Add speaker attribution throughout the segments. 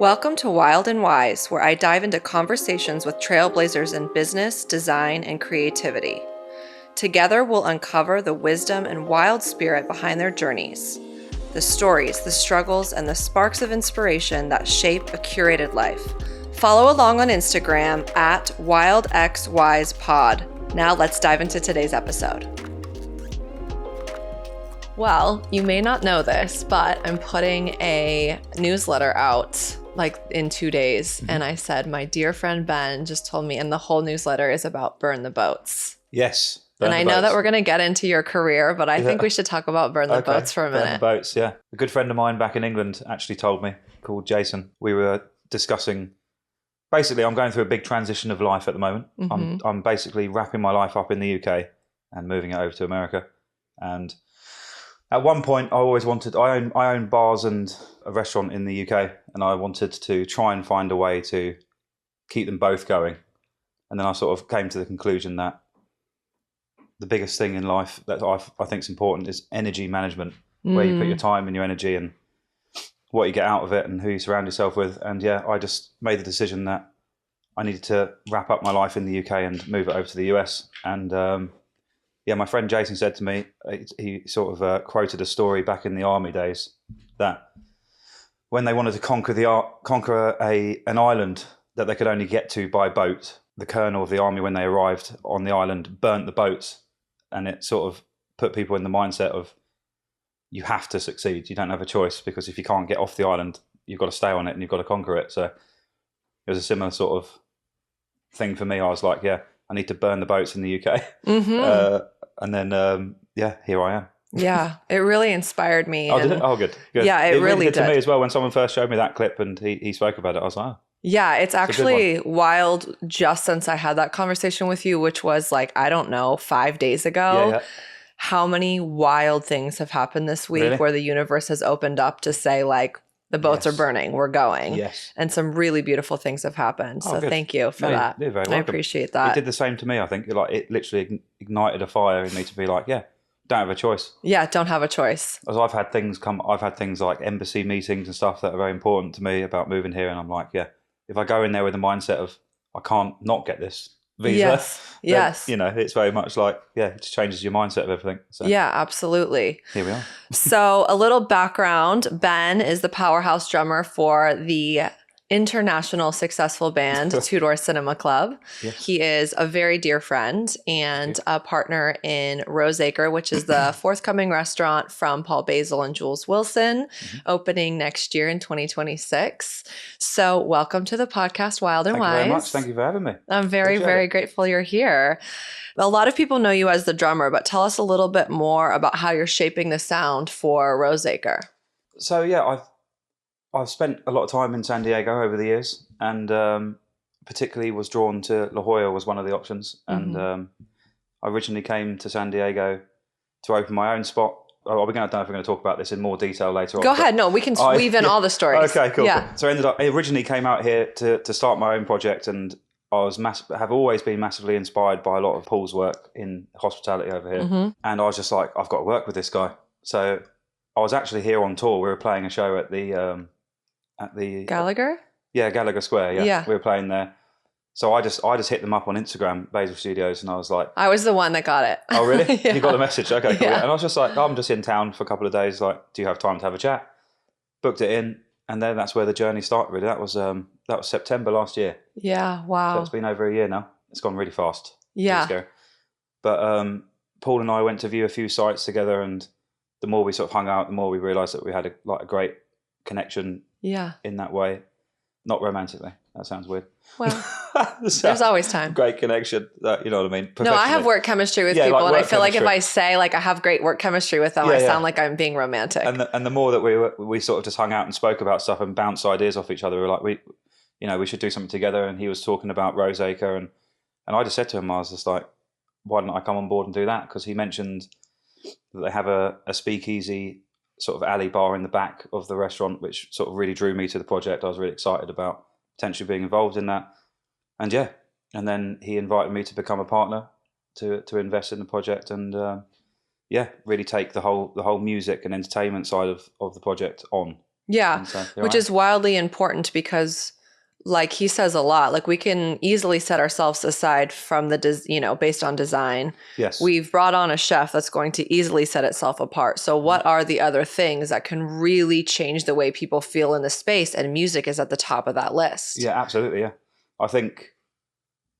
Speaker 1: Welcome to Wild and Wise, where I dive into conversations with trailblazers in business, design, and creativity. Together, we'll uncover the wisdom and wild spirit behind their journeys, the stories, the struggles, and the sparks of inspiration that shape a curated life. Follow along on Instagram at WildXWisePod. Now let's dive into today's episode. Well, you may not know this, but I'm putting a newsletter out in 2 days. And I said, my dear friend Ben just told me, and the whole newsletter is about burn the boats.
Speaker 2: Yes.
Speaker 1: And I know that we're going to get into your career, but I think we should talk about burn the boats for a minute.
Speaker 2: Burn the boats, yeah. A good friend of mine back in England actually told me, called Jason. We were discussing, basically I'm going through a big transition of life at the moment.
Speaker 1: Mm-hmm.
Speaker 2: I'm basically wrapping my life up in the UK and moving it over to America. And at one point, I always wanted, I own bars and a restaurant in the UK, and I wanted to try and find a way to keep them both going. And then I sort of came to the conclusion that the biggest thing in life that I think is important is energy management, where you put your time and your energy and what you get out of it and who you surround yourself with. And yeah, I just made the decision that I needed to wrap up my life in the UK and move it over to the US. And yeah, my friend Jason said to me, he sort of quoted a story back in the army days that when they wanted to conquer an island that they could only get to by boat, the colonel of the army, when they arrived on the island, burnt the boats, and it sort of put people in the mindset of you have to succeed. You don't have a choice, because if you can't get off the island, you've got to stay on it and you've got to conquer it. So it was a similar sort of thing for me. I was like, yeah, I need to burn the boats in the UK.
Speaker 1: Mm-hmm.
Speaker 2: And then, yeah, here I am.
Speaker 1: Yeah, it really inspired me.
Speaker 2: Oh, did it? Oh, good.
Speaker 1: Yeah, it really
Speaker 2: did.
Speaker 1: To
Speaker 2: me as well. When someone first showed me that clip and he spoke about it, I was like, oh.
Speaker 1: Yeah, it's actually wild just since I had that conversation with you, which was 5 days ago.
Speaker 2: Yeah.
Speaker 1: How many wild things have happened this week where the universe has opened up to say, the boats are burning, we're going.
Speaker 2: Yes.
Speaker 1: And some really beautiful things have happened. So thank you for that.
Speaker 2: You're very welcome.
Speaker 1: I appreciate that.
Speaker 2: It did the same to me, I think. It literally ignited a fire in me to be like, yeah, don't have a choice.
Speaker 1: Yeah, don't have a choice.
Speaker 2: As I've had things like embassy meetings and stuff that are very important to me about moving here. And I'm like, yeah, if I go in there with the mindset of I can't not get this visa,
Speaker 1: yes.
Speaker 2: It's very much like, yeah, it just changes your mindset of everything. So
Speaker 1: yeah, absolutely.
Speaker 2: Here we are.
Speaker 1: So a little background, Ben is the powerhouse drummer for the international successful band Two Door Cinema Club.
Speaker 2: Yes.
Speaker 1: He is a very dear friend and a partner in Roseacre, which is the forthcoming restaurant from Paul Basil and Jules Wilson, opening next year in 2026. So welcome to the podcast, Wild and Wise.
Speaker 2: Thank you very much. Thank you for having me.
Speaker 1: I'm very, very grateful you're here. A lot of people know you as the drummer, but tell us a little bit more about how you're shaping the sound for Roseacre.
Speaker 2: So yeah, I've spent a lot of time in San Diego over the years, and particularly was drawn to La Jolla was one of the options. And I originally came to San Diego to open my own spot. I don't know if we're going to talk about this in more detail later on.
Speaker 1: Go ahead. No, we can weave in all the stories.
Speaker 2: Okay, cool.
Speaker 1: Yeah.
Speaker 2: So I originally came out here to start my own project, and I have always been massively inspired by a lot of Paul's work in hospitality over here.
Speaker 1: Mm-hmm.
Speaker 2: And I was just like, I've got to work with this guy. So I was actually here on tour. We were playing a show at the
Speaker 1: Gallagher?
Speaker 2: Gallagher Square. Yeah, we were playing there. So I just hit them up on Instagram, Basil Studios, and I was like,
Speaker 1: I was the one that got it.
Speaker 2: Oh, really?
Speaker 1: Yeah.
Speaker 2: You got the message? Okay, cool.
Speaker 1: Yeah.
Speaker 2: And I was just like, I'm just in town for a couple of days. Like, do you have time to have a chat? Booked it in, and then that's where the journey started. Really, that was September last year.
Speaker 1: Yeah. Wow.
Speaker 2: So it's been over a year now. It's gone really fast.
Speaker 1: Yeah.
Speaker 2: But Paul and I went to view a few sites together, and the more we sort of hung out, the more we realised that we had a great connection.
Speaker 1: Yeah.
Speaker 2: In that way, not romantically. That sounds weird.
Speaker 1: Well, there's always time.
Speaker 2: Great connection. You know what I mean?
Speaker 1: No, I have work chemistry with people, and I feel like if I say I have great work chemistry with them, I sound like I'm being romantic.
Speaker 2: And the more that we sort of just hung out and spoke about stuff and bounced ideas off each other, we were like, we should do something together. And he was talking about Roseacre, and I just said to him, I was just like, why don't I come on board and do that? Because he mentioned that they have a speakeasy sort of alley bar in the back of the restaurant, which sort of really drew me to the project. I was really excited about potentially being involved in that. And then he invited me to become a partner to invest in the project, and really take the whole music and entertainment side of the project on.
Speaker 1: Yeah,
Speaker 2: And so,
Speaker 1: which is wildly important because, like he says a lot, like we can easily set ourselves aside from the, based on design.
Speaker 2: yes,
Speaker 1: We've brought on a chef that's going to easily set itself apart. So what are the other things that can really change the way people feel in the space? And music is at the top of that list.
Speaker 2: yeah, absolutely, yeah. I think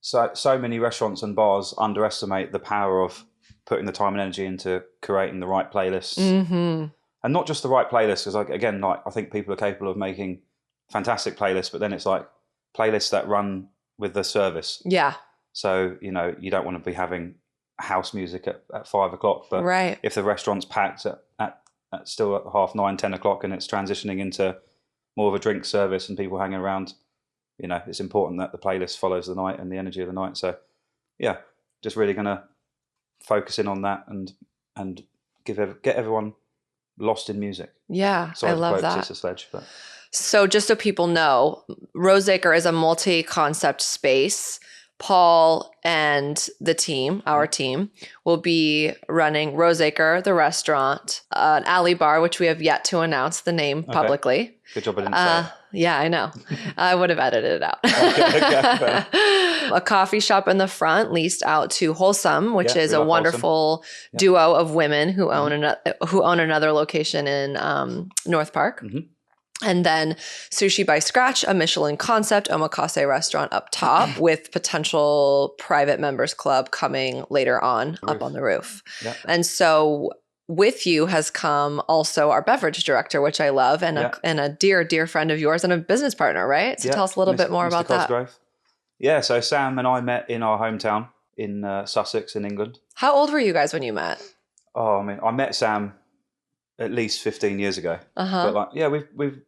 Speaker 2: so many restaurants and bars underestimate the power of putting the time and energy into curating the right playlists, and not just the right playlists. Because again, like I think people are capable of making fantastic playlists, but then it's like playlists that run with the service.
Speaker 1: Yeah.
Speaker 2: So you don't want to be having house music at 5 o'clock, but
Speaker 1: right.
Speaker 2: if the restaurant's packed at still at 9:30, 10 o'clock, and it's transitioning into more of a drink service and people hanging around, it's important that the playlist follows the night and the energy of the night. So yeah, just really going to focus in on that and get everyone lost in music.
Speaker 1: Yeah,
Speaker 2: Sorry,
Speaker 1: I love that.
Speaker 2: Sister Sledge, but.
Speaker 1: So just so people know, Roseacre is a multi-concept space. Paul and the team, our team, will be running Roseacre, the restaurant, an alley bar, which we have yet to announce the name publicly.
Speaker 2: Good job I didn't say it.
Speaker 1: Yeah, I know. I would have edited it out. A coffee shop in the front leased out to Wholesome, which is a wonderful duo of women who own another location in North Park. Mm-hmm. And then Sushi by Scratch, a Michelin concept omakase restaurant up top with potential private members club coming later on up on the roof. Yeah. And so with you has come also our beverage director, which I love, and a dear, dear friend of yours and a business partner, right? So tell us a little bit more about that.
Speaker 2: Yeah, so Sam and I met in our hometown in Sussex in England.
Speaker 1: How old were you guys when you met?
Speaker 2: Oh, I mean, I met Sam at least 15 years ago. Uh-huh. But we've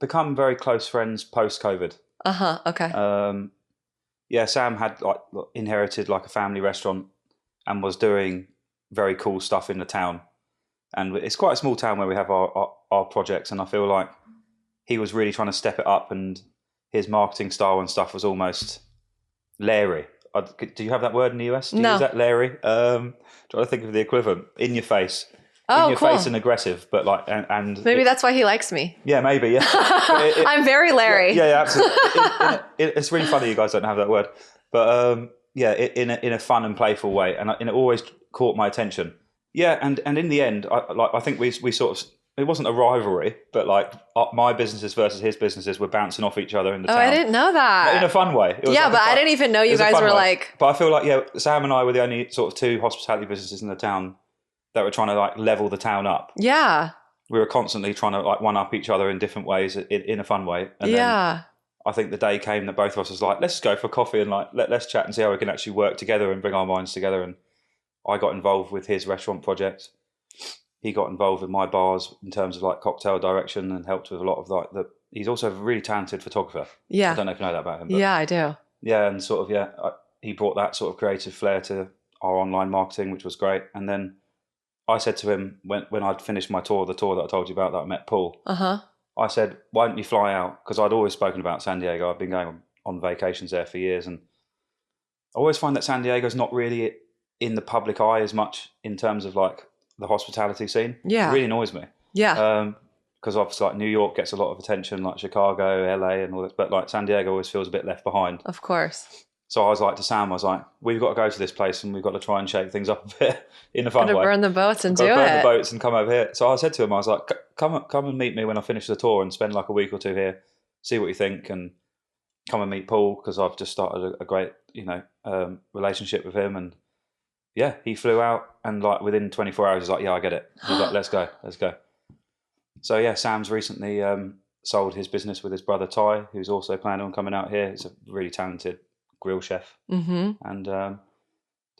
Speaker 2: become very close friends post-COVID.
Speaker 1: Uh-huh, okay.
Speaker 2: Sam had inherited a family restaurant and was doing very cool stuff in the town. And it's quite a small town where we have our projects, and I feel like he was really trying to step it up, and his marketing style and stuff was almost Larry. Do you have that word in the US? Do you use that, Larry? Trying to think of the equivalent. In your face.
Speaker 1: Oh,
Speaker 2: in your
Speaker 1: cool.
Speaker 2: face and aggressive, but and
Speaker 1: maybe that's why he likes me.
Speaker 2: Yeah, maybe. Yeah,
Speaker 1: I'm very Larry.
Speaker 2: Yeah, absolutely. It's really funny you guys don't have that word, but in a fun and playful way, and it always caught my attention. Yeah, and in the end, I think we sort of, it wasn't a rivalry, but my businesses versus his businesses were bouncing off each other in the town.
Speaker 1: Oh, I didn't know that.
Speaker 2: In a fun way.
Speaker 1: But I didn't even know you guys were
Speaker 2: But I feel like Sam and I were the only sort of two hospitality businesses in the town that were trying to level the town up.
Speaker 1: Yeah.
Speaker 2: We were constantly trying to one up each other in different ways in a fun way. And then I think the day came that both of us was like, let's go for coffee and let's chat and see how we can actually work together and bring our minds together. And I got involved with his restaurant project. He got involved with my bars in terms of cocktail direction and helped with a lot of he's also a really talented photographer.
Speaker 1: Yeah.
Speaker 2: I don't know if you know that about him. But
Speaker 1: yeah, I do.
Speaker 2: Yeah. And sort of, he brought that sort of creative flair to our online marketing, which was great. And then I said to him when I'd finished my tour, the tour that I told you about that I met Paul, I said, why don't you fly out? Because I'd always spoken about San Diego. I've been going on vacations there for years. And I always find that San Diego's not really in the public eye as much in terms of the hospitality scene. Yeah. It really annoys me.
Speaker 1: Yeah.
Speaker 2: Because obviously New York gets a lot of attention, Chicago, LA and all this, but San Diego always feels a bit left behind.
Speaker 1: Of course.
Speaker 2: So I was to Sam, we've got to go to this place and we've got to try and shake things up a bit in a fun way.
Speaker 1: Burn the boats and do it.
Speaker 2: Burn the boats and come over here. So I said to him, I was like, come and meet me when I finish the tour and spend a week or two here, see what you think, and come and meet Paul because I've just started a great, relationship with him. And yeah, he flew out and within 24 hours, he's like, yeah, I get it. He's like, let's go. So yeah, Sam's recently sold his business with his brother Ty, who's also planning on coming out here. He's a really talented grill chef, and the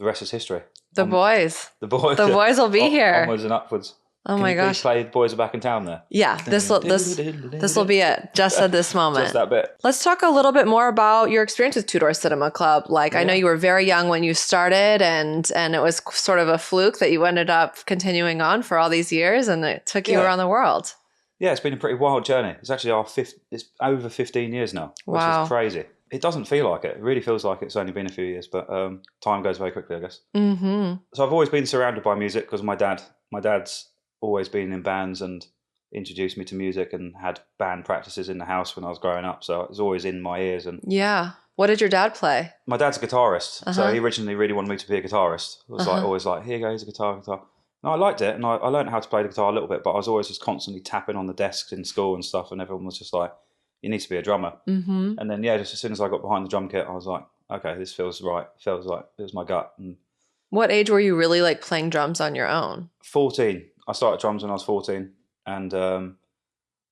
Speaker 2: rest is history. The boys
Speaker 1: will be here
Speaker 2: onwards and upwards.
Speaker 1: Oh my gosh!
Speaker 2: Play boys are back in town there.
Speaker 1: Yeah, this will be it. Just at this moment,
Speaker 2: just that bit.
Speaker 1: Let's talk a little bit more about your experience with Two Door Cinema Club. I know you were very young when you started, and it was sort of a fluke that you ended up continuing on for all these years, and it took you around the world.
Speaker 2: Yeah, it's been a pretty wild journey. It's actually it's over 15 years now, which is crazy. It doesn't feel like it. It really feels like it's only been a few years, but time goes very quickly, I guess. Mm-hmm. So I've always been surrounded by music because my dad's always been in bands, and introduced me to music and had band practices in the house when I was growing up. So it was always in my ears. And
Speaker 1: Yeah. What did your dad play?
Speaker 2: my dad's a guitarist, so he originally really wanted me to be a guitarist. It was always like, here goes a guitar. And I liked it, and I learned how to play the guitar a little bit, but I was always just constantly tapping on the desks in school and stuff, and everyone was just like, you need to be a drummer. Mm-hmm. And then, just as soon as I got behind the drum kit, I was like, okay, this feels right. Feels like it was my gut. And
Speaker 1: what age were you really like playing drums on your own?
Speaker 2: 14. I started drums when I was 14, and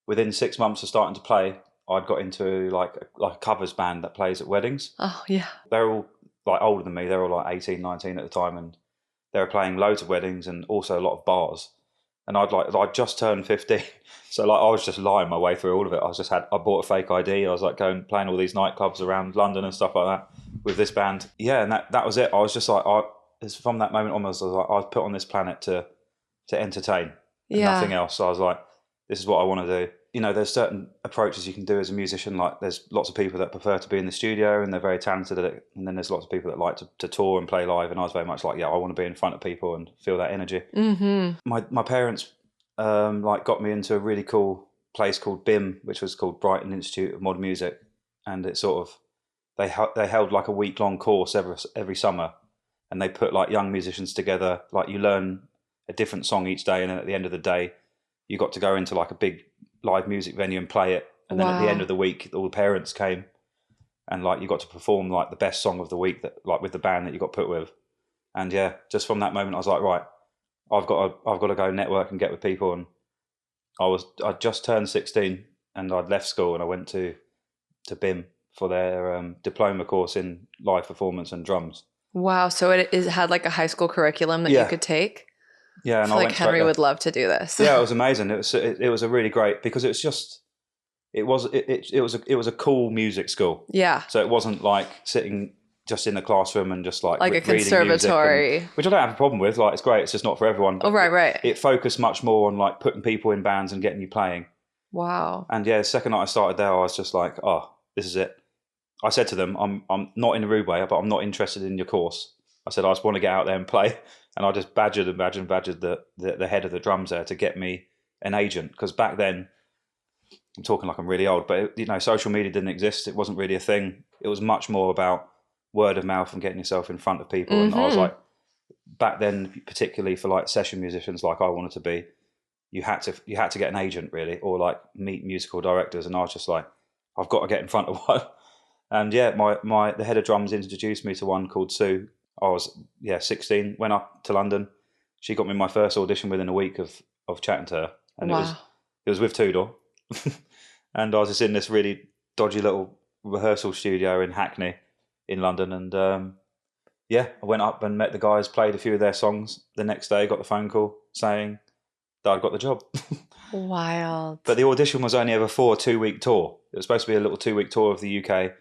Speaker 2: within 6 months of starting to play, I'd got into like a covers band that plays at weddings.
Speaker 1: Oh, yeah.
Speaker 2: They're all like older than me. They're all like 18, 19 at the time, and they were playing loads of weddings and also a lot of bars. And I'd just turned 15, so like I was just lying my way through all of it. I bought a fake ID. I was like playing all these nightclubs around London and stuff like that with this band. Yeah, and that was it. I was just like, from that moment onwards, I was like, I was put on this planet to entertain and nothing else. So I was like, this is what I want to do. You know, there's certain approaches you can do as a musician. Like there's lots of people that prefer to be in the studio and they're very talented at it. And then there's lots of people that like to tour and play live. And I was very much like, I want to be in front of people and feel that energy. Mm-hmm. My parents got me into a really cool place called BIM, which was called Brighton Institute of Modern Music. And it sort of, they held like a week-long course every summer. And they put like young musicians together. Like you learn a different song each day. And then at the end of the day, you got to go into like a big live music venue and play it, and then at the end of the week all the parents came and like you got to perform like the best song of the week, that like with the band that you got put with. And just from that moment I was like, right, I've got to go network and get with people. And I'd just turned 16 and I'd left school and I went to BIM for their diploma course in live performance and drums.
Speaker 1: Wow. So it had like a high school curriculum that you could take?
Speaker 2: Yeah, and
Speaker 1: I feel like Henry would love to do this.
Speaker 2: Yeah, it was amazing. It was a really great, because it was a cool music school.
Speaker 1: Yeah.
Speaker 2: So it wasn't like sitting just in the classroom and just like
Speaker 1: a conservatory,
Speaker 2: which I don't have a problem with. Like it's great. It's just not for everyone.
Speaker 1: Oh, right.
Speaker 2: It focused much more on like putting people in bands and getting you playing.
Speaker 1: Wow.
Speaker 2: And the second night I started there, I was just like, oh, this is it. I said to them, I'm not in a rude way, but I'm not interested in your course. I said, I just want to get out there and play. And I just badgered the head of the drums there to get me an agent. Because back then, I'm talking like I'm really old, but social media didn't exist. It wasn't really a thing. It was much more about word of mouth and getting yourself in front of people. Mm-hmm. And I was like, back then, particularly for like session musicians like I wanted to be, you had to get an agent really, or like meet musical directors. And I was just like, I've got to get in front of one. And the head of drums introduced me to one called Sue. I was 16, went up to London. She got me my first audition within a week of chatting to her. And it was with Tudor. And I was just in this really dodgy little rehearsal studio in Hackney in London. And I went up and met the guys, played a few of their songs. The next day got the phone call saying that I'd got the job.
Speaker 1: Wild.
Speaker 2: But the audition was only ever for a 2-week tour. It was supposed to be a little 2-week tour of the UK.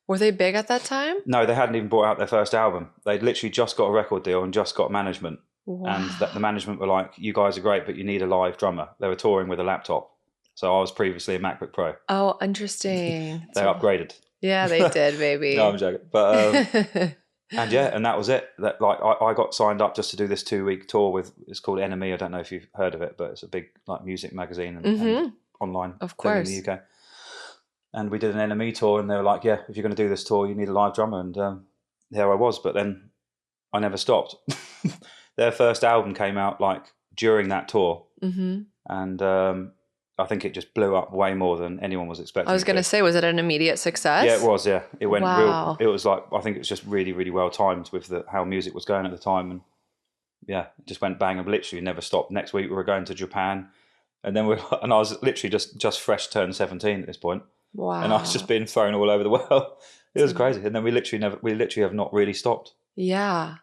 Speaker 1: Were they big at that time?
Speaker 2: No, they hadn't even brought out their first album. They'd literally just got a record deal and just got management.
Speaker 1: Wow.
Speaker 2: And the management were like, you guys are great, but you need a live drummer. They were touring with a laptop. So I was previously a MacBook Pro.
Speaker 1: Oh, interesting.
Speaker 2: They upgraded.
Speaker 1: Yeah, they did, baby.
Speaker 2: No, I'm joking. But and that was it. That like I got signed up just to do this 2-week tour it's called Enemy. I don't know if you've heard of it, but it's a big like music magazine and online
Speaker 1: of course
Speaker 2: thing in the UK. And we did an Enemy tour, and they were like, yeah, if you're going to do this tour, you need a live drummer. And there I was. But then I never stopped. Their first album came out like during that tour. Mm-hmm. And I think it just blew up way more than anyone was expecting.
Speaker 1: I was going to say, was it an immediate success?
Speaker 2: Yeah, it was, yeah. It went
Speaker 1: wow.
Speaker 2: It was like, I think it was just really, really well timed with how music was going at the time. And it just went bang and literally never stopped. Next week we were going to Japan. And then I was literally just fresh turned 17 at this point.
Speaker 1: Wow.
Speaker 2: And I was just being thrown all over the world. It was crazy. And then we literally have not really stopped.
Speaker 1: Yeah.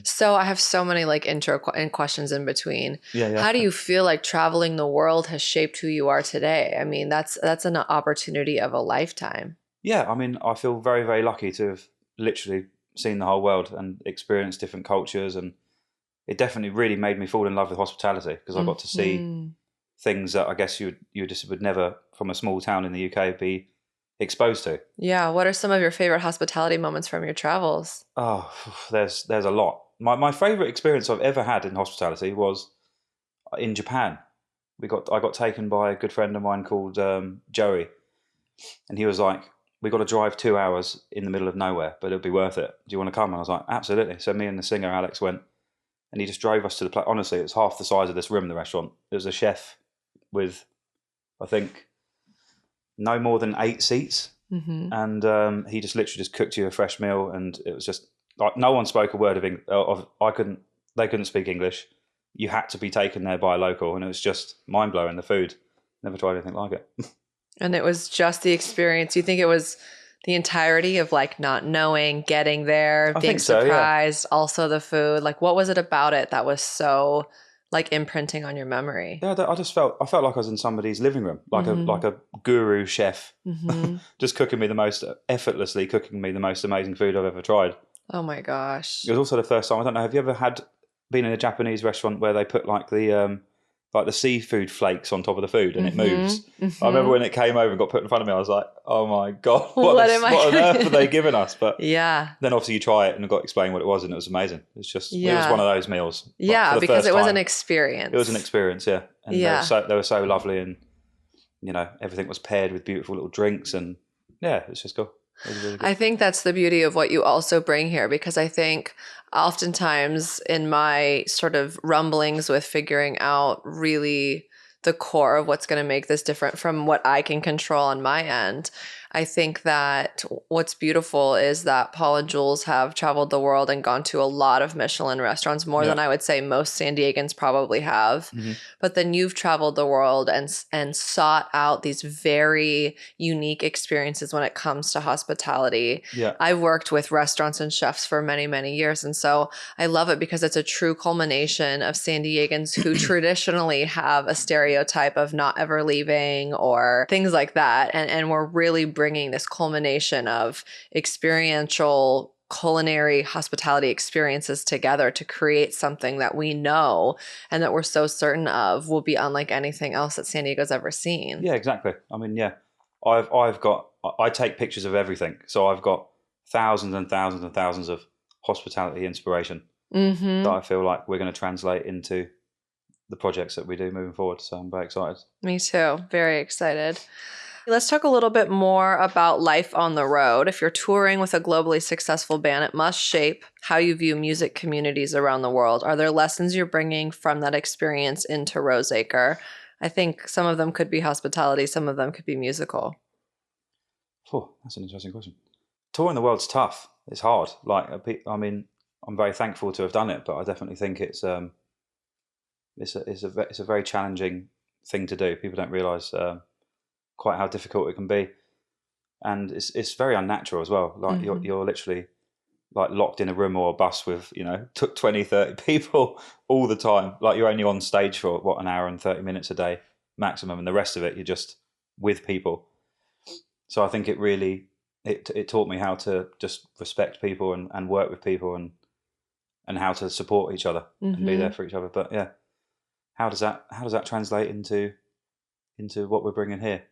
Speaker 1: So I have so many like intro and questions in between.
Speaker 2: Yeah.
Speaker 1: How do you feel like traveling the world has shaped who you are today? I mean, that's an opportunity of a lifetime.
Speaker 2: Yeah. I mean, I feel very, very lucky to have literally seen the whole world and experienced different cultures. And it definitely really made me fall in love with hospitality, because I got to see things that I guess you just would never, from a small town in the UK, be exposed to.
Speaker 1: Yeah. What are some of your favorite hospitality moments from your travels?
Speaker 2: Oh, there's a lot. My favorite experience I've ever had in hospitality was in Japan. I got taken by a good friend of mine called Joey, and he was like, "We got to drive 2 hours in the middle of nowhere, but it'll be worth it. Do you want to come?" And I was like, "Absolutely." So me and the singer Alex went, and he just drove us to the place. Honestly, it was half the size of this room, the restaurant. There was a chef with, I think, no more than 8 seats, and he just literally just cooked you a fresh meal, and it was just like no one spoke a word of English. They couldn't speak English. You had to be taken there by a local, and it was just mind blowing. The food, never tried anything like it.
Speaker 1: And it was just the experience. You think it was the entirety of like not knowing, getting there,
Speaker 2: I
Speaker 1: being
Speaker 2: think so, yeah.
Speaker 1: surprised, also the food? Like, what was it about it that was so like imprinting on your memory?
Speaker 2: Yeah, I felt like I was in somebody's living room, like a guru chef, just effortlessly cooking me the most amazing food I've ever tried.
Speaker 1: Oh my gosh.
Speaker 2: It was also the first time. I don't know. Have you ever been in a Japanese restaurant where they put like the seafood flakes on top of the food and it moves? I remember when it came over and got put in front of me, I was like, "Oh my god, what on earth are they giving us?" But
Speaker 1: yeah.
Speaker 2: Then obviously you try it and got explained what it was, and it was amazing. It was just it was one of those meals.
Speaker 1: Yeah, because it was an experience.
Speaker 2: It was an experience, yeah. And they were so lovely, and everything was paired with beautiful little drinks, and yeah, it's just cool. Really
Speaker 1: I think that's the beauty of what you also bring here, because I think oftentimes in my sort of rumblings with figuring out really the core of what's going to make this different from what I can control on my end, I think that what's beautiful is that Paul and Jules have traveled the world and gone to a lot of Michelin restaurants, more than I would say most San Diegans probably have. But then you've traveled the world and sought out these very unique experiences when it comes to hospitality.
Speaker 2: Yeah.
Speaker 1: I've worked with restaurants and chefs for many, many years. And so I love it because it's a true culmination of San Diegans who traditionally have a stereotype of not ever leaving or things like that. And we're really bringing this culmination of experiential culinary hospitality experiences together to create something that we know and that we're so certain of will be unlike anything else that San Diego's ever seen.
Speaker 2: Yeah, exactly. I mean, yeah, I take pictures of everything, so I've got thousands and thousands and thousands of hospitality inspiration that I feel like we're going to translate into the projects that we do moving forward. So I'm very excited.
Speaker 1: Me too. Very excited. Let's talk a little bit more about life on the road. If you're touring with a globally successful band, it must shape how you view music communities around the world. Are there lessons you're bringing from that experience into Roseacre? I think some of them could be hospitality, some of them could be musical.
Speaker 2: Oh, that's an interesting question. Touring the world's tough. It's hard. I mean, I'm very thankful to have done it, but I definitely think it's a very challenging thing to do. People don't realise quite how difficult it can be, and it's very unnatural as well. Like you're literally like locked in a room or a bus with 20, 30 people all the time. Like you're only on stage for an hour and 30 minutes a day maximum, and the rest of it you're just with people. So I think it really it taught me how to just respect people and work with people and how to support each other and be there for each other. But yeah, how does that translate into what we're bringing here?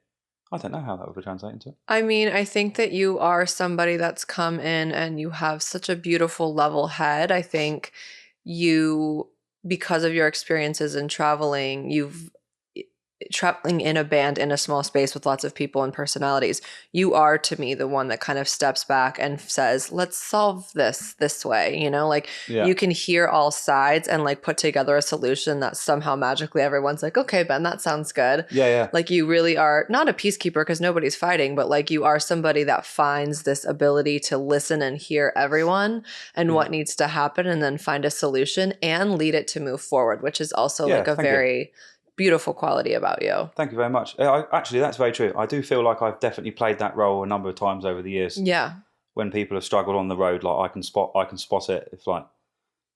Speaker 2: I don't know how that would translate into it.
Speaker 1: I mean, I think that you are somebody that's come in and you have such a beautiful level head. I think you, because of your experiences in traveling in a band in a small space with lots of people and personalities, you are to me the one that kind of steps back and says, let's solve this way, You can hear all sides and like put together a solution that somehow magically everyone's like, okay, Ben, that sounds good.
Speaker 2: Yeah.
Speaker 1: Like you really are not a peacekeeper because nobody's fighting, but like you are somebody that finds this ability to listen and hear everyone and what needs to happen and then find a solution and lead it to move forward, which is also like a very beautiful quality about you.
Speaker 2: Thank you very much. Actually, that's very true. I do feel like I've definitely played that role a number of times over the years.
Speaker 1: Yeah.
Speaker 2: When people have struggled on the road, like I can spot it if like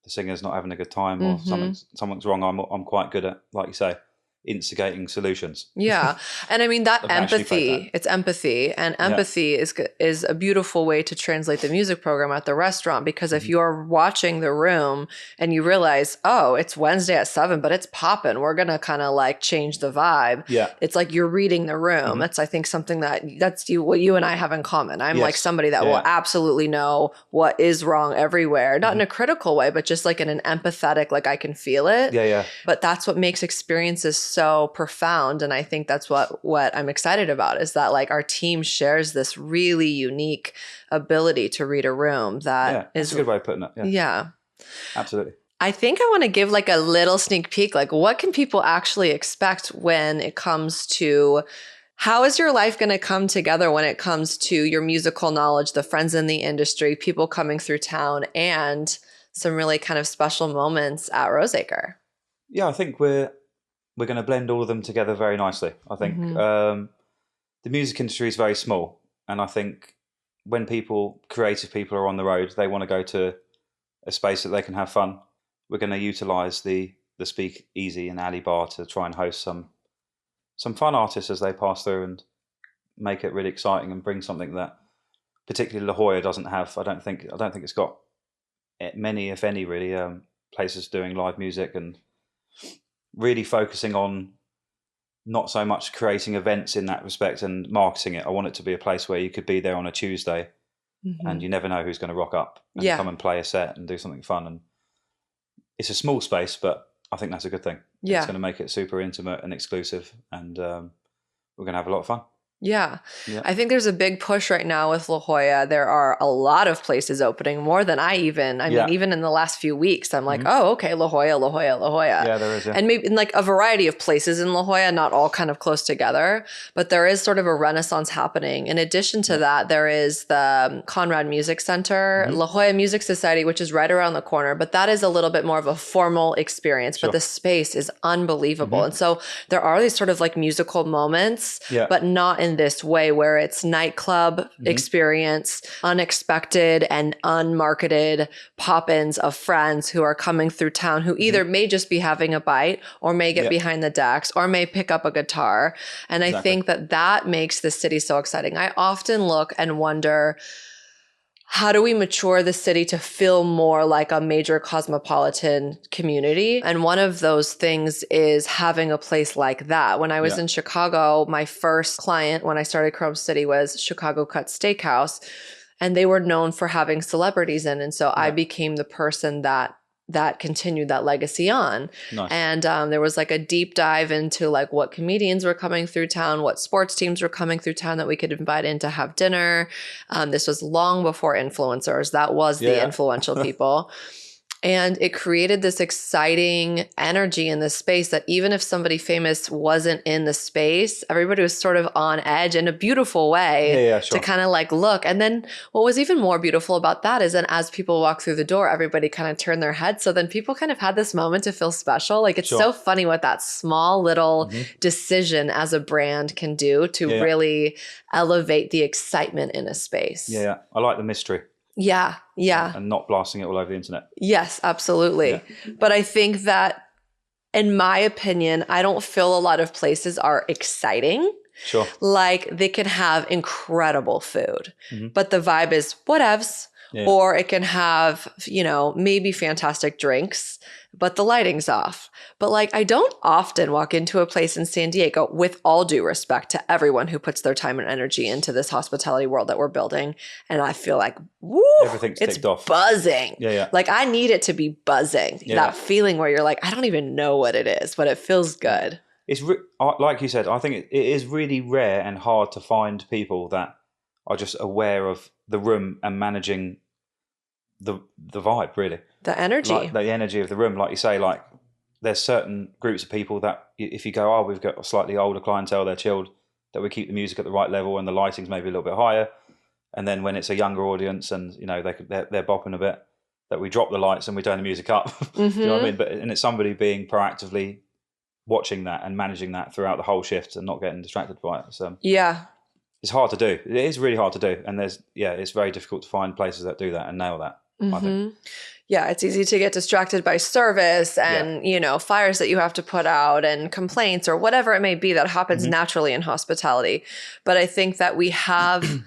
Speaker 2: the singer's not having a good time or something's wrong. I'm quite good at, like you say, instigating solutions.
Speaker 1: Yeah. And I mean that empathy, it's empathy, and empathy is a beautiful way to translate the music program at the restaurant, because if you're watching the room and you realize, oh, it's Wednesday at 7, but it's popping, we're going to kind of like change the vibe.
Speaker 2: Yeah.
Speaker 1: It's like you're reading the room. That's, I think, something that's what you and I have in common. I'm like somebody that will absolutely know what is wrong everywhere, not in a critical way, but just like in an empathetic, like I can feel it.
Speaker 2: Yeah.
Speaker 1: But that's what makes experiences so profound. And I think that's what I'm excited about, is that like our team shares this really unique ability to read a room that
Speaker 2: that's a good way of putting it.
Speaker 1: Yeah.
Speaker 2: Absolutely.
Speaker 1: I think I want to give like a little sneak peek, like what can people actually expect when it comes to how is your life going to come together when it comes to your musical knowledge, the friends in the industry, people coming through town, and some really kind of special moments at Roseacre?
Speaker 2: Yeah, I think we're going to blend all of them together very nicely. I think the music industry is very small, and I think when creative people are on the road, they want to go to a space that they can have fun. We're going to utilize the Speak Easy and Alley Bar to try and host some fun artists as they pass through and make it really exciting and bring something that particularly La Jolla doesn't have. I don't think it's got many, if any, really places doing live music, and really focusing on not so much creating events in that respect and marketing it. I want it to be a place where you could be there on a Tuesday and you never know who's going to rock up and come and play a set and do something fun. And it's a small space, but I think that's a good thing.
Speaker 1: Yeah.
Speaker 2: It's going to make it super intimate and exclusive, and we're going to have a lot of fun.
Speaker 1: Yeah. I think there's a big push right now with La Jolla. There are a lot of places opening, more than I mean, even in the last few weeks, I'm like, oh, okay, La Jolla, La Jolla, La Jolla.
Speaker 2: Yeah, there is. Yeah.
Speaker 1: And maybe in like a variety of places in La Jolla, not all kind of close together, but there is sort of a renaissance happening. In addition to that, there is the Conrad Music Center, La Jolla Music Society, which is right around the corner, but that is a little bit more of a formal experience, but the space is unbelievable. And so there are these sort of like musical moments, but not in this way where it's nightclub experience, unexpected and unmarketed pop-ins of friends who are coming through town who either may just be having a bite or may get behind the decks or may pick up a guitar. And I think that makes the city so exciting. I often look and wonder, how do we mature the city to feel more like a major cosmopolitan community? And one of those things is having a place like that. When I was in Chicago, my first client when I started Chrome City was Chicago Cut Steakhouse, and they were known for having celebrities in. And so I became the person that continued that legacy on.
Speaker 2: Nice.
Speaker 1: And there was like a deep dive into like what comedians were coming through town, what sports teams were coming through town that we could invite in to have dinner. This was long before influencers. That was the influential people. And it created this exciting energy in the space that even if somebody famous wasn't in the space, everybody was sort of on edge in a beautiful way to kind of like look. And then what was even more beautiful about that is then as people walk through the door, everybody kind of turned their heads. So then people kind of had this moment to feel special. Like it's so funny what that small little decision as a brand can do to really elevate the excitement in a space.
Speaker 2: Yeah. I like the mystery.
Speaker 1: Yeah.
Speaker 2: And not blasting it all over the internet.
Speaker 1: Yes, absolutely. Yeah. But I think that, in my opinion, I don't feel a lot of places are exciting.
Speaker 2: Sure.
Speaker 1: Like they can have incredible food, but the vibe is whatevs. Or it can have, maybe fantastic drinks, but the lighting's off. But like, I don't often walk into a place in San Diego, with all due respect to everyone who puts their time and energy into this hospitality world that we're building. And I feel like, woo,
Speaker 2: everything's ticked off.
Speaker 1: Buzzing.
Speaker 2: Yeah.
Speaker 1: Like I need it to be buzzing. That feeling where you're like, I don't even know what it is, but it feels good.
Speaker 2: It's like you said, I think it is really rare and hard to find people that are just aware of the room and managing the vibe, really.
Speaker 1: The energy.
Speaker 2: Like the energy of the room. Like you say, like there's certain groups of people that if you go, we've got a slightly older clientele, they're chilled, that we keep the music at the right level and the lighting's maybe a little bit higher. And then when it's a younger audience and, they're bopping a bit, that we drop the lights and we turn the music up. Do you know what I mean? And it's somebody being proactively watching that and managing that throughout the whole shift and not getting distracted by it. So it's hard to do. It is really hard to do. And it's very difficult to find places that do that and nail that. I think.
Speaker 1: Yeah, it's easy to get distracted by service and, fires that you have to put out and complaints or whatever it may be that happens naturally in hospitality. But I think that we have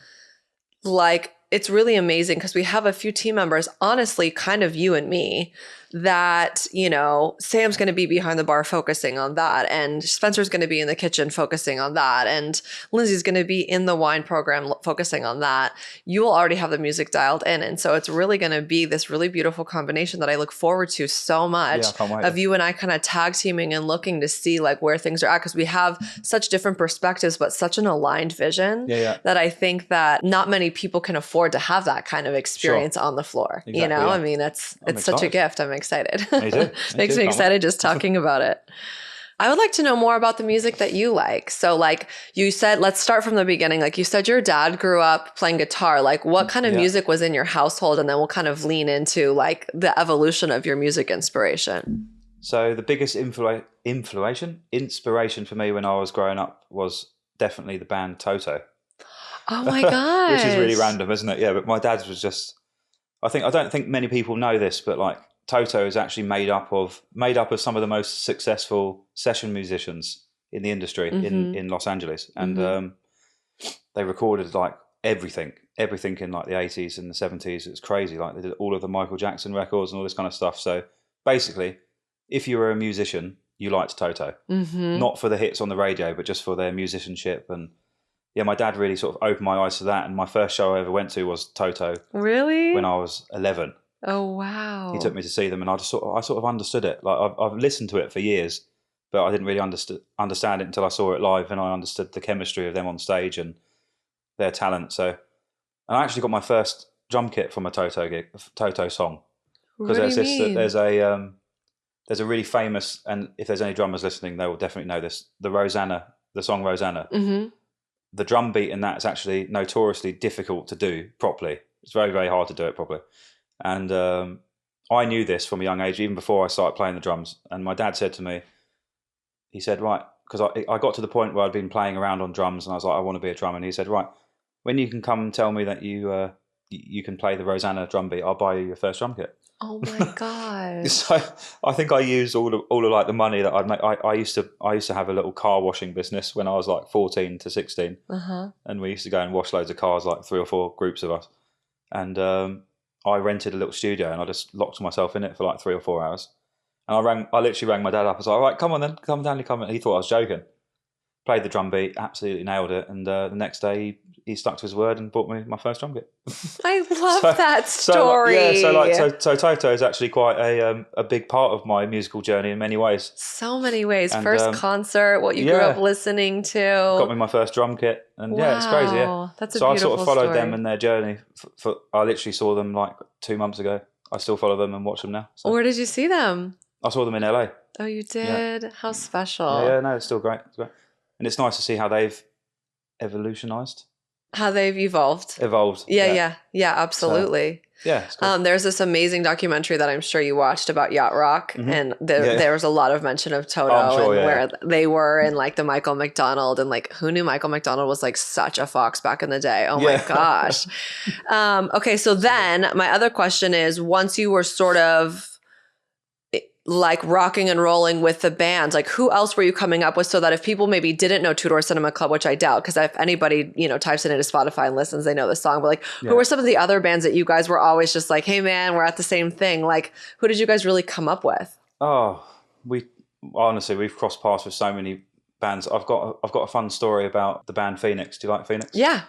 Speaker 1: it's really amazing because we have a few team members, honestly, kind of you and me, that, you know, Sam's going to be behind the bar focusing on that, and Spencer's going to be in the kitchen focusing on that, and Lindsay's going to be in the wine program focusing on that, you will already have the music dialed in. And so it's really going to be this really beautiful combination that I look forward to so much,
Speaker 2: Yeah, I can't wait.
Speaker 1: of you and I kind of tag teaming and looking to see like where things are at, because we have such different perspectives, but such an aligned vision that I think that not many people can afford to have that kind of experience on the floor.
Speaker 2: Exactly,
Speaker 1: you know,
Speaker 2: yeah.
Speaker 1: I mean, it's such a gift. I'm excited.
Speaker 2: Me too.
Speaker 1: Makes me excited just talking about it. I would like to know more about the music that you like. So like you said, let's start from the beginning. Like you said, your dad grew up playing guitar. Like what kind of music was in your household? And then we'll kind of lean into like the evolution of your music inspiration.
Speaker 2: So the biggest inspiration for me when I was growing up was definitely the band Toto.
Speaker 1: Oh my gosh.
Speaker 2: Which is really random, isn't it? Yeah, but my dad's was just, I don't think many people know this, but like Toto is actually made up of some of the most successful session musicians in the industry in Los Angeles. And they recorded like everything in like the 80s and the 70s. It was crazy. Like they did all of the Michael Jackson records and all this kind of stuff. So basically, if you were a musician, you liked Toto. Not for the hits on the radio, but just for their musicianship. And yeah, my dad really sort of opened my eyes to that. And my first show I ever went to was Toto.
Speaker 1: Really?
Speaker 2: When I was 11.
Speaker 1: Oh, wow.
Speaker 2: He took me to see them, and I sort of understood it. Like I've listened to it for years, but I didn't really understand it until I saw it live, and I understood the chemistry of them on stage and their talent. So, and I actually got my first drum kit from a Toto song, because there's a really famous, and if there's any drummers listening, they will definitely know this. The song Rosanna. The drum beat in that is actually notoriously difficult to do properly. It's very, very hard to do it properly. And I knew this from a young age, even before I started playing the drums. And my dad said to me, he said, right, because I got to the point where I'd been playing around on drums, and I was like, I want to be a drummer. And he said, right, when you can come and tell me that you can play the Rosanna drum beat, I'll buy you your first drum kit.
Speaker 1: Oh my god!
Speaker 2: So I think I used all of like the money that I'd make. I used to have a little car washing business when I was like 14 to 16, and we used to go and wash loads of cars, like 3 or 4 groups of us, and I rented a little studio and I just locked myself in it for like 3 or 4 hours. And I literally rang my dad up. I was like, all right, come on then, come down, come on. He thought I was joking. Played the drum beat, absolutely nailed it. And the next day he stuck to his word and bought me my first drum kit.
Speaker 1: I love that story.
Speaker 2: So Toto is actually quite a big part of my musical journey in many ways.
Speaker 1: So many ways. And, first concert, what you grew up listening to.
Speaker 2: Got me my first drum kit. And yeah, it's crazy. Yeah.
Speaker 1: That's a
Speaker 2: so
Speaker 1: beautiful
Speaker 2: I sort of followed
Speaker 1: story.
Speaker 2: them in their journey. I literally saw them like 2 months ago. I still follow them and watch them now. So.
Speaker 1: Where did you see them?
Speaker 2: I saw them in LA.
Speaker 1: Oh, you did? Yeah. How special.
Speaker 2: Yeah, no, it's still great. It's great. And it's nice to see how they've evolutionized.
Speaker 1: How they've evolved. Yeah, absolutely.
Speaker 2: So, yeah. It's cool.
Speaker 1: There's this amazing documentary that I'm sure you watched about yacht rock, and there was a lot of mention of Toto where they were, and like the Michael McDonald, and like who knew Michael McDonald was like such a fox back in the day? Oh my gosh. Okay, so then my other question is, once you were sort of like rocking and rolling with the band, like who else were you coming up with, so that if people maybe didn't know Two Door Cinema Club, which I doubt, because if anybody, types it into Spotify and listens, they know the song, but like who were some of the other bands that you guys were always just like, hey man, we're at the same thing? Like who did you guys really come up with?
Speaker 2: Oh, we've crossed paths with so many bands. I've got a fun story about the band Phoenix. Do you like Phoenix?
Speaker 1: Yeah.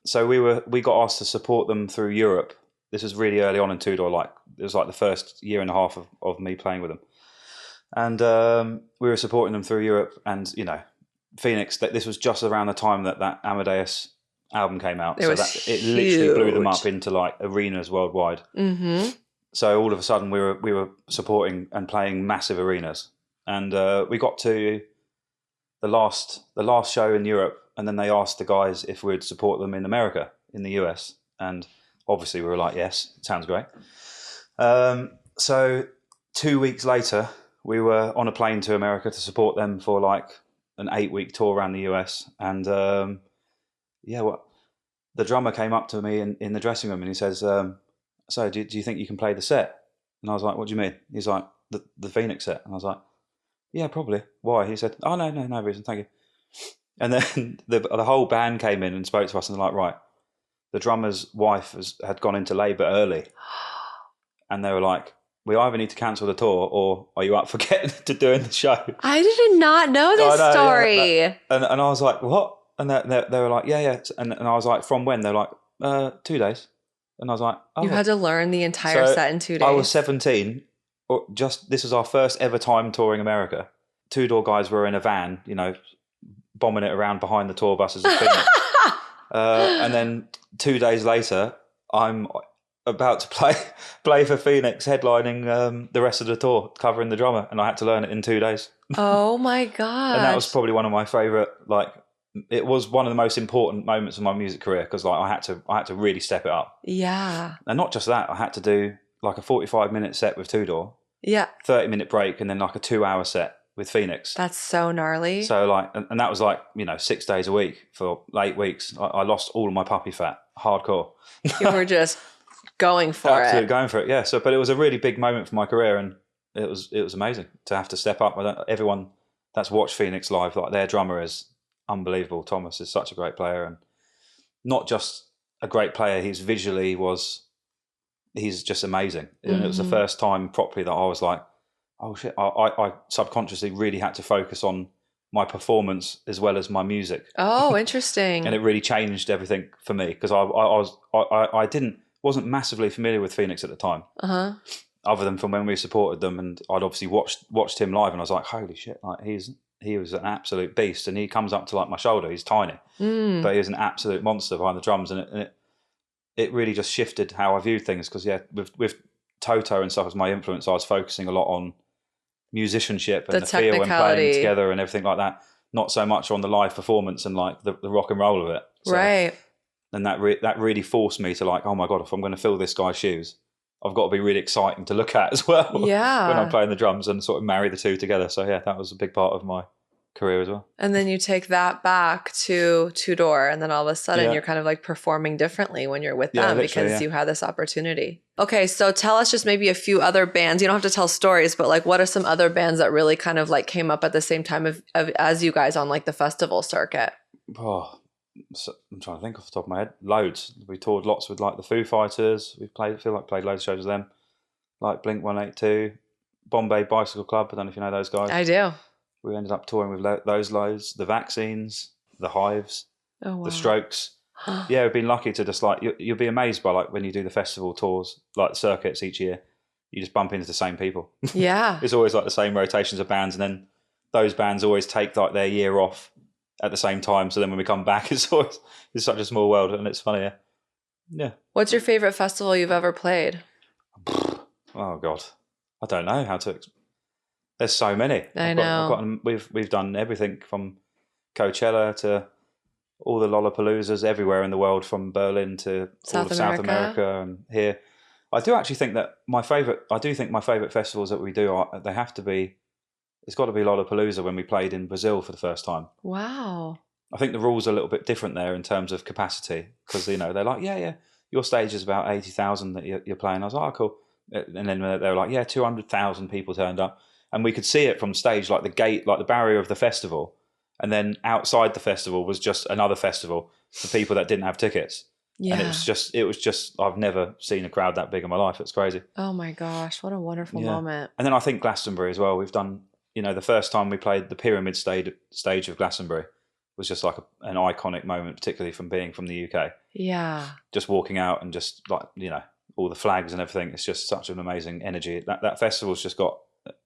Speaker 1: So
Speaker 2: we got asked to support them through Europe. This was really early on in Two Door, like it was like the first year and a half of me playing with them. And we were supporting them through Europe, and Phoenix. This was just around the time that Amadeus album came out,
Speaker 1: it
Speaker 2: literally blew them up into like arenas worldwide. So all of a sudden, we were supporting and playing massive arenas, and we got to the last show in Europe, and then they asked the guys if we'd support them in America, in the US, and obviously we were like, yes, it sounds great. So 2 weeks later, we were on a plane to America to support them for like an 8-week tour around the US. And the drummer came up to me in the dressing room and he says, so do you think you can play the set? And I was like, what do you mean? He's like, the Phoenix set. And I was like, yeah, probably. Why? He said, oh, no reason, thank you. And then the whole band came in and spoke to us, and they're like, right, the drummer's wife had gone into labour early. And they were like, we either need to cancel the tour or are you up for getting to doing the show?
Speaker 1: I did not know this story.
Speaker 2: Yeah, and I was like, what? And they were like, yeah. And I was like, from when? They're like, 2 days. And I was like, oh.
Speaker 1: You had to learn the entire set in 2 days.
Speaker 2: I was 17. This was our first ever time touring America. Two Door guys were in a van, bombing it around behind the tour buses of Phoenix. And then 2 days later, I'm about to play for Phoenix, headlining the rest of the tour, covering the drummer, and I had to learn it in 2 days.
Speaker 1: Oh my god!
Speaker 2: And that was probably one of my favourite. It was one of the most important moments of my music career because I had to really step it up.
Speaker 1: Yeah.
Speaker 2: And not just that, I had to do like a 45-minute set with Two Door.
Speaker 1: Yeah.
Speaker 2: 30-minute break, and then like a 2-hour set with Phoenix.
Speaker 1: That's so gnarly.
Speaker 2: So and that was 6 days a week for 8 weeks. I lost all of my puppy fat, hardcore.
Speaker 1: You were just going for it.
Speaker 2: Absolutely going for it, yeah. So, but it was a really big moment for my career, and it was amazing to have to step up. Everyone that's watched Phoenix live, like their drummer is unbelievable. Thomas is such a great player, and not just a great player. He's just amazing. Mm-hmm. And it was the first time properly that I was like, oh shit, I subconsciously really had to focus on my performance as well as my music.
Speaker 1: Oh, interesting.
Speaker 2: And it really changed everything for me because I wasn't massively familiar with Phoenix at the time. Uh-huh. Other than from when we supported them, and I'd obviously watched him live, and I was like, holy shit, like he was an absolute beast, and he comes up to like my shoulder. He's tiny, but he was an absolute monster behind the drums, and it really just shifted how I viewed things. Because with Toto and stuff as my influence, I was focusing a lot on musicianship and the feel and playing together and everything like that. Not so much on the live performance and like the rock and roll of it. So,
Speaker 1: right.
Speaker 2: And that really forced me to like, oh my god, if I'm going to fill this guy's shoes, I've got to be really exciting to look at as well.
Speaker 1: Yeah.
Speaker 2: When I'm playing the drums and sort of marry the two together. So yeah, that was a big part of my career as well.
Speaker 1: And then you take that back to Two Door, and then all of a sudden you're kind of like performing differently when you're with them because you had this opportunity. Okay, so tell us just maybe a few other bands. You don't have to tell stories, but like what are some other bands that really kind of like came up at the same time as you guys on like the festival circuit?
Speaker 2: Oh, so I'm trying to think off the top of my head. Loads. We toured lots with like the Foo Fighters. We played loads of shows with them. Like Blink-182, Bombay Bicycle Club. I don't know if you know those guys.
Speaker 1: I do.
Speaker 2: We ended up touring with those loads. The Vaccines, the Hives, the Strokes. Yeah, we've been lucky to just like you'll be amazed by like when you do the festival tours, like the circuits each year. You just bump into the same people.
Speaker 1: Yeah.
Speaker 2: It's always like the same rotations of bands, and then those bands always take like their year off at the same time. So then when we come back, it's such a small world, and it's funny. Yeah. What's
Speaker 1: your favorite festival you've ever played?
Speaker 2: Oh God, I don't know how to. There's so many.
Speaker 1: I know.
Speaker 2: We've done everything from Coachella to all the Lollapaloozas everywhere in the world, from Berlin to all of South America and here. I do actually think that my favorite festivals that we do they have to be. It's got to be Lollapalooza when we played in Brazil for the first time.
Speaker 1: Wow.
Speaker 2: I think the rules are a little bit different there in terms of capacity because they're like, yeah, your stage is about 80,000 that you're playing. I was like, oh, cool. And then they were like, yeah, 200,000 people turned up. And we could see it from stage, like the gate, like the barrier of the festival. And then outside the festival was just another festival for people that didn't have tickets. Yeah. And it was just, I've never seen a crowd that big in my life. It's crazy.
Speaker 1: Oh my gosh, what a wonderful moment.
Speaker 2: And then I think Glastonbury as well. We've done, the first time we played the pyramid stage of Glastonbury was just like an iconic moment, particularly from being from the UK.
Speaker 1: Yeah.
Speaker 2: Just walking out and just like, all the flags and everything. It's just such an amazing energy. That festival's just got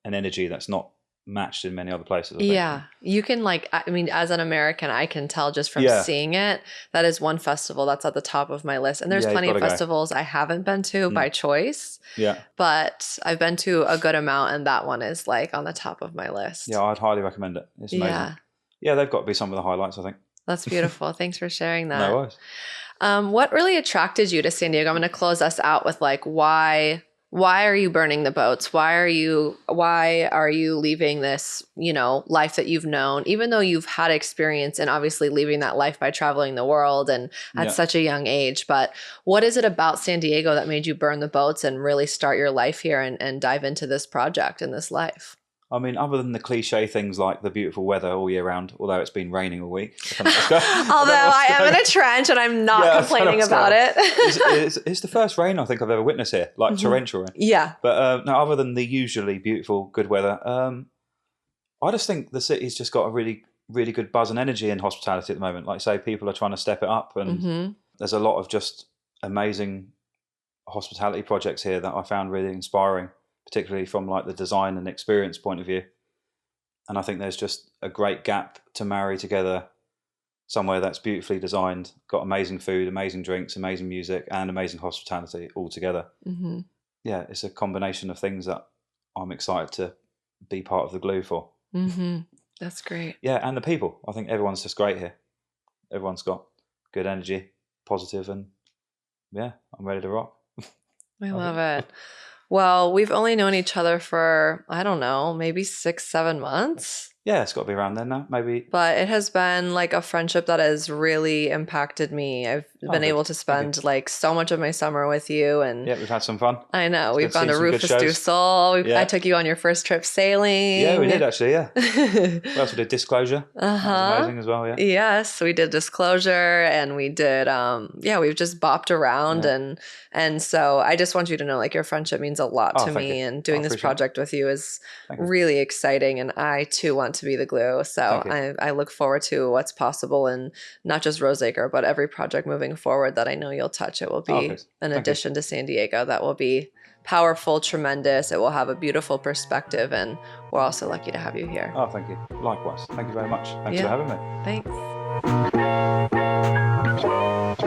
Speaker 2: an energy that's not matched in many other places.
Speaker 1: Yeah. You can as an American, I can tell just from seeing it, that is one festival that's at the top of my list. And there's plenty of festivals I haven't been to by choice.
Speaker 2: Yeah.
Speaker 1: But I've been to a good amount, and that one is like on the top of my list.
Speaker 2: Yeah, I'd highly recommend it. It's amazing. Yeah, they've got to be some of the highlights, I think.
Speaker 1: That's beautiful. Thanks for sharing that.
Speaker 2: No worries.
Speaker 1: What really attracted you to San Diego? I'm going to close us out with like, why are you burning the boats? Why are you leaving this, life that you've known, even though you've had experience and obviously leaving that life by traveling the world and at such a young age. But what is it about San Diego that made you burn the boats and really start your life here and dive into this project and this life?
Speaker 2: I mean, other than the cliche things like the beautiful weather all year round, although it's been raining all week.
Speaker 1: Although I am in a trench and I'm not complaining about it.
Speaker 2: It's the first rain I think I've ever witnessed here, like torrential rain.
Speaker 1: Yeah.
Speaker 2: But no, other than the usually beautiful, good weather, I just think the city's just got a really, really good buzz and energy in hospitality at the moment. Like I say, people are trying to step it up, and there's a lot of just amazing hospitality projects here that I found really inspiring, particularly from like the design and experience point of view. And I think there's just a great gap to marry together somewhere that's beautifully designed, got amazing food, amazing drinks, amazing music, and amazing hospitality all together. Yeah, it's a combination of things that I'm excited to be part of the glue for.
Speaker 1: That's great.
Speaker 2: Yeah, and the people. I think everyone's just great here. Everyone's got good energy, positive, and yeah, I'm ready to rock.
Speaker 1: I love it. Well, we've only known each other for, I don't know, maybe 6-7 months.
Speaker 2: Yeah, it's got to be around then now, maybe.
Speaker 1: But it has been like a friendship that has really impacted me. I've been able to spend like so much of my summer with you, and
Speaker 2: yeah, we've had some fun.
Speaker 1: I know we've gone to Rufus du Sol. I took you on your first trip sailing.
Speaker 2: Yeah, we did actually. Yeah. We also did Disclosure. That was amazing as well. Yeah.
Speaker 1: Yes, we did Disclosure, and we did. We've just bopped around, and so I just want you to know, like, your friendship means a lot to me, and doing this project with you is really exciting, and I too want to be the glue. So I look forward to what's possible, and not just Roseacre, but every project moving forward that I know you'll touch. It will be an addition to San Diego that will be powerful, tremendous. It will have a beautiful perspective, and we're also lucky to have you here.
Speaker 2: Oh, thank you. Likewise. Thank you very much. Thanks for having me.
Speaker 1: Thanks.